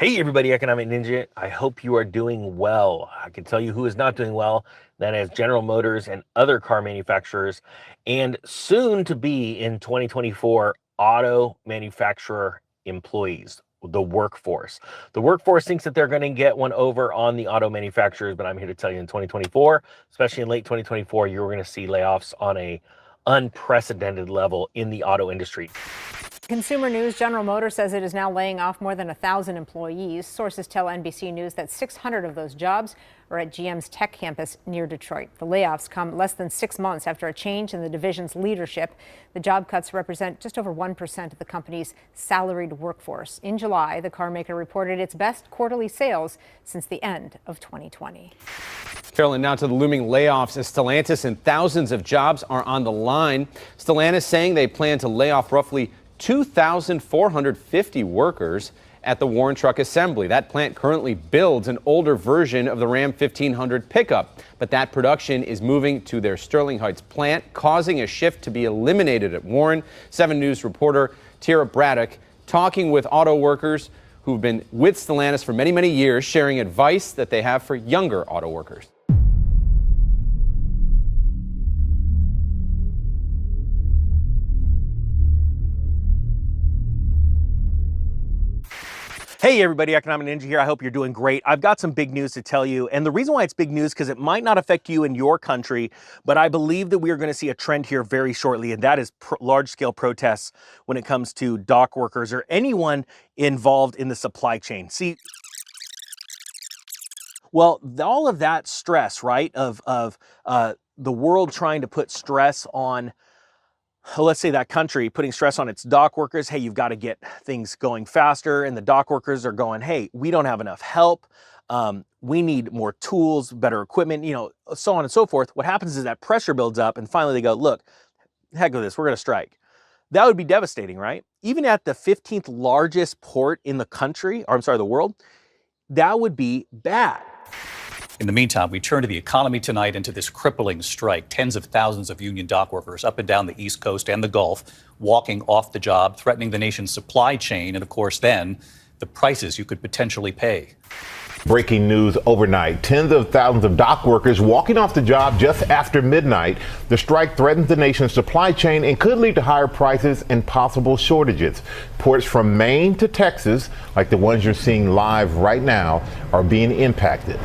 Hey everybody, Economic Ninja. I hope you are doing well. I can tell you who is not doing well. That is General Motors and other car manufacturers, and soon to be in 2024, auto manufacturer employees, the workforce. The workforce thinks that they're going to get one over on the auto manufacturers, but I'm here to tell you in 2024, especially in late 2024, you're going to see layoffs on a unprecedented level in the auto industry. Consumer News, General Motors says it is now laying off more than 1,000 employees. Sources tell NBC News that 600 of those jobs are at GM's tech campus near Detroit. The layoffs come less than 6 months after a change in the division's leadership. The job cuts represent just over 1% of the company's salaried workforce. In July, the car maker reported its best quarterly sales since the end of 2020. Carolyn, now to the looming layoffs as Stellantis and thousands of jobs are on the line. Stellantis saying they plan to lay off roughly 2,450 workers at the Warren Truck Assembly. That plant currently builds an older version of the Ram 1500 pickup, but that production is moving to their Sterling Heights plant, causing a shift to be eliminated at Warren. 7 News reporter Tara Braddock talking with auto workers who've been with Stellantis for many, many years, sharing advice that they have for younger auto workers. Hey everybody, Economic Ninja here. I hope you're doing great. I've got some big news to tell you, and the reason why it's big news because it might not affect you in your country, but I believe that we are going to see a trend here very shortly, and that is large-scale protests when it comes to dock workers or anyone involved in the supply chain. See, well, all of that stress, right, of the world trying to put stress on, let's say that country putting stress on its dock workers. Hey, you've got to get things going faster. And the dock workers are going, hey, we don't have enough help. We need more tools, better equipment, so on and so forth. What happens is that pressure builds up and finally they go, look, heck with this, we're going to strike. That would be devastating, right? Even at the 15th largest port in the country, or I'm sorry, the world, that would be bad. In the meantime, we turn to the economy tonight and to this crippling strike. Tens of thousands of union dock workers up and down the East Coast and the Gulf walking off the job, threatening the nation's supply chain and, of course, then the prices you could potentially pay. Breaking news overnight. Tens of thousands of dock workers walking off the job just after midnight. The strike threatens the nation's supply chain and could lead to higher prices and possible shortages. Ports from Maine to Texas, like the ones you're seeing live right now, are being impacted.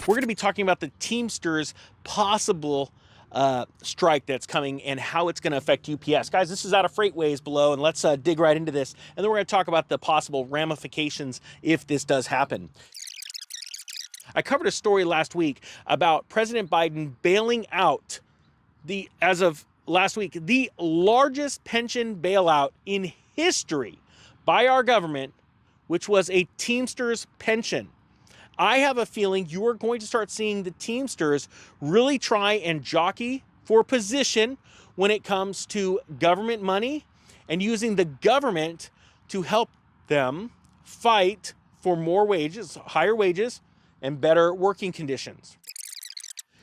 We're going to be talking about the Teamsters possible strike that's coming and how it's going to affect UPS. Guys, this is out of Freightways below, and let's dig right into this. And then we're going to talk about the possible ramifications if this does happen. I covered a story last week about President Biden bailing out as of last week, the largest pension bailout in history by our government, which was a Teamsters pension. I have a feeling you are going to start seeing the Teamsters really try and jockey for position when it comes to government money and using the government to help them fight for more wages, higher wages, and better working conditions.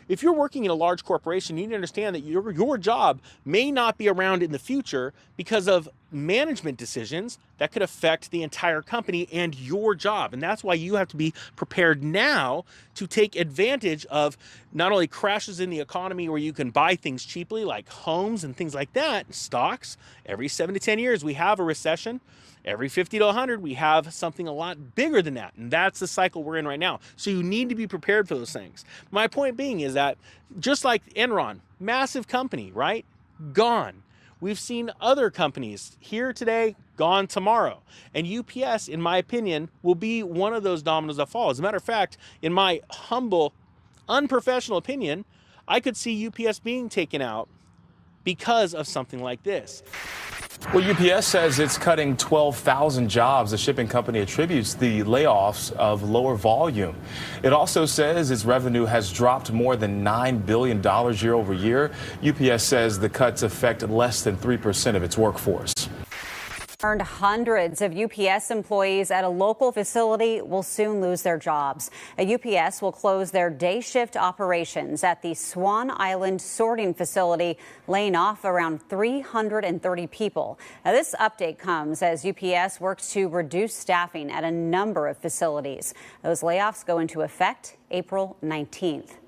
If you're working in a large corporation, you need to understand that your job may not be around in the future because of management decisions that could affect the entire company and your job. And that's why you have to be prepared now to take advantage of not only crashes in the economy where you can buy things cheaply like homes and things like that, stocks. Every 7 to 10 years we have a recession. Every 50 to 100, we have something a lot bigger than that. And that's the cycle we're in right now. So you need to be prepared for those things. My point being is that just like Enron, massive company, right? Gone. We've seen other companies here today, gone tomorrow. And UPS, in my opinion, will be one of those dominoes that fall. As a matter of fact, in my humble, unprofessional opinion, I could see UPS being taken out because of something like this. Well, UPS says it's cutting 12,000 jobs. The shipping company attributes the layoffs of lower volume. It also says its revenue has dropped more than $9 billion year over year. UPS says the cuts affect less than 3% of its workforce. Hundreds of UPS employees at a local facility will soon lose their jobs. A UPS will close their day shift operations at the Swan Island sorting facility, laying off around 330 people. Now, this update comes as UPS works to reduce staffing at a number of facilities. Those layoffs go into effect April 19th.